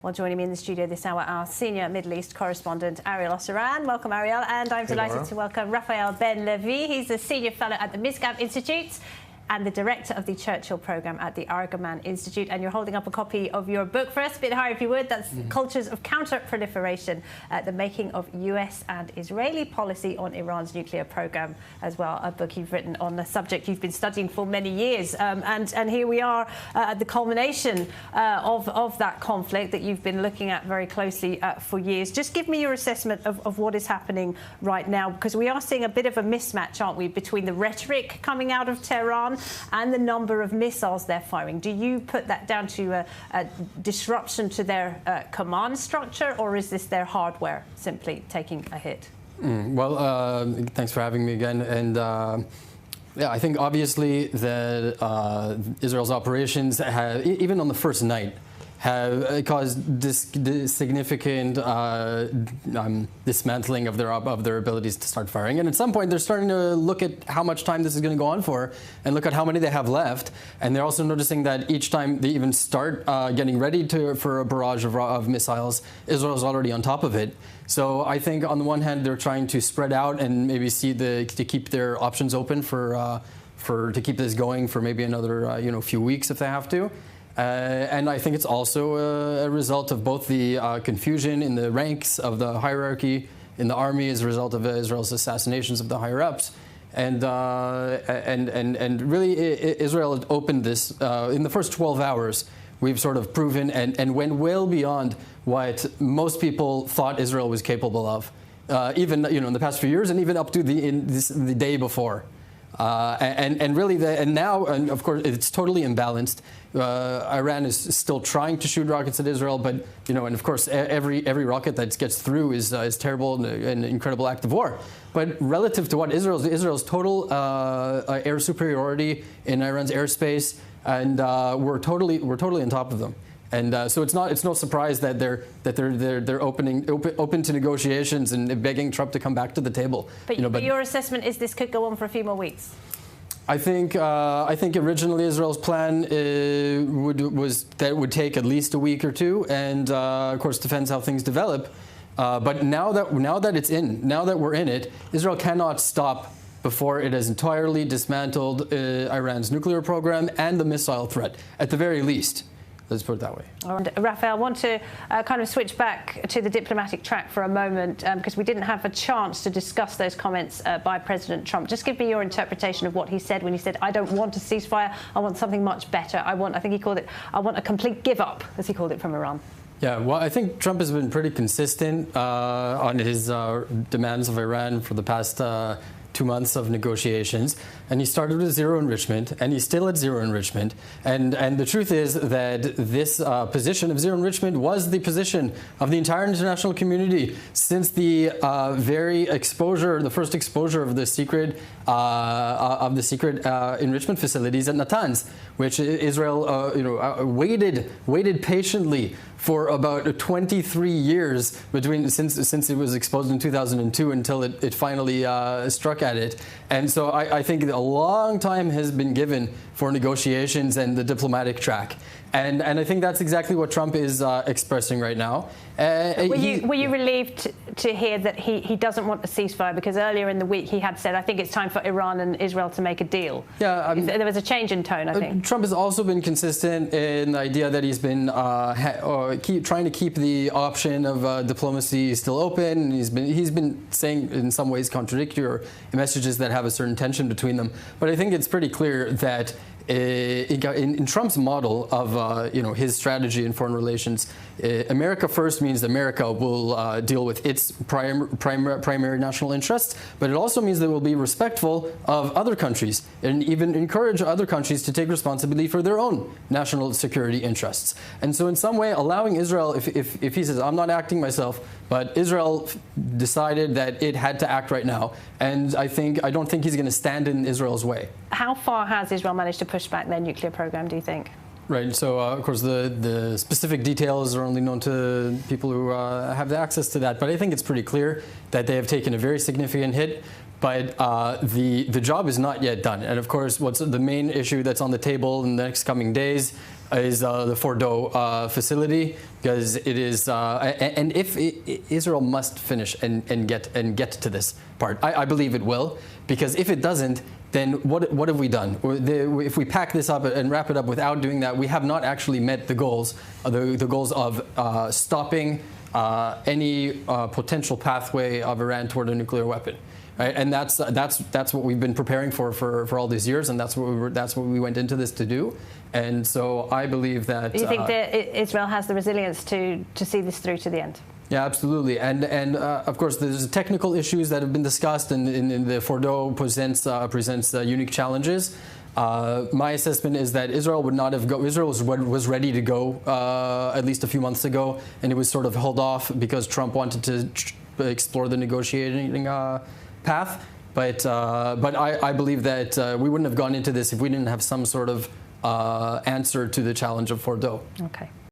Well, joining me in the studio this hour, our senior Middle East correspondent, Ariel Osseran. Welcome, Ariel. And I'm delighted to welcome Raphael Ben Levi. He's a senior fellow at the Misgab Institute and the director of the Churchill Programme at the Argaman Institute. And you're holding up a copy of your book for us, a bit higher if you would. That's Cultures of Counter-Proliferation, the making of US and Israeli policy on Iran's nuclear programme as well. A book you've written on the subject you've been studying for many years. And here we are at the culmination of that conflict that you've been looking at very closely for years. Just give me your assessment of what is happening right now, because we are seeing a bit of a mismatch, aren't we, between the rhetoric coming out of Tehran and the number of missiles they're firing. Do you put that down to a disruption to their command structure, or is this their hardware simply taking a hit? Well, thanks for having me again. And yeah, I think obviously that Israel's operations have, even on the first night, have caused significant dismantling of their abilities to start firing. And at some point, they're starting to look at how much time this is going to go on for and look at how many they have left. And they're also noticing that each time they even start getting ready for a barrage of missiles, Israel's already on top of it. So I think on the one hand, they're trying to spread out and maybe to keep their options open to keep this going for maybe another few weeks if they have to. And I think it's also a result of both the confusion in the ranks of the hierarchy in the army as a result of Israel's assassinations of the higher-ups. And really, Israel had opened this in the first 12 hours. We've sort of proven and went well beyond what most people thought Israel was capable of, even in the past few years, and even up to the day before. And now, of course, it's totally imbalanced. Iran is still trying to shoot rockets at Israel, but and of course, every rocket that gets through is terrible and an incredible act of war. But relative to what Israel's total air superiority in Iran's airspace, and we're totally on top of them. And so it's no surprise that they're open to negotiations and begging Trump to come back to the table. But your assessment is this could go on for a few more weeks. I think originally Israel's plan was that it would take at least a week or two, and of course depends how things develop. But now that we're in it, Israel cannot stop before it has entirely dismantled Iran's nuclear program and the missile threat, at the very least. Let's put it that way. And Raphael, I want to kind of switch back to the diplomatic track for a moment, because we didn't have a chance to discuss those comments by President Trump. Just give me your interpretation of what he said when he said, I don't want a ceasefire, I want something much better. I want a complete give up, as he called it, from Iran. Yeah, well, I think Trump has been pretty consistent on his demands of Iran for the past 2 months of negotiations, and he started with zero enrichment, and he's still at zero enrichment. And the truth is that this position of zero enrichment was the position of the entire international community since the the first exposure of the secret enrichment facilities at Natanz, which Israel waited patiently for about 23 years since it was exposed in 2002 until it finally struck at it. And so I think a long time has been given for negotiations and the diplomatic track. And I think that's exactly what Trump is expressing right now. Were you relieved to hear that he doesn't want a ceasefire? Because earlier in the week he had said, I think it's time for Iran and Israel to make a deal. Yeah, there was a change in tone, I think. Trump has also been consistent in the idea that he's been trying to keep the option of diplomacy still open. He's been saying in some ways contradictory messages that have a certain tension between them. But I think it's pretty clear that in Trump's model of his strategy in foreign relations, America first means America will deal with its primary national interests, but it also means that it will be respectful of other countries and even encourage other countries to take responsibility for their own national security interests. And so in some way, allowing Israel, if he says, I'm not acting myself, but Israel decided that it had to act right now, and I don't think he's going to stand in Israel's way. How far has Israel managed to push back their nuclear program, do you think? Right. So, of course, the specific details are only known to people who have the access to that. But I think it's pretty clear that they have taken a very significant hit. But the job is not yet done. And of course, what's the main issue that's on the table in the next coming days is the Fordo facility, because it is, and if Israel must finish and get to this part, I believe it will, because if it doesn't, then what have we done? If we pack this up and wrap it up without doing that, we have not actually met the goals, the goals of stopping any potential pathway of Iran toward a nuclear weapon. Right? And that's what we've been preparing for all these years, and that's what we went into this to do. And so I believe that. Do you think that Israel has the resilience to see this through to the end? Yeah, absolutely. And of course, there's technical issues that have been discussed, and the Fordo presents unique challenges. My assessment is that Israel would not have Israel was ready to go at least a few months ago, and it was sort of held off because Trump wanted to explore the negotiating path. But I believe that we wouldn't have gone into this if we didn't have some sort of answer to the challenge of Fordo. Okay.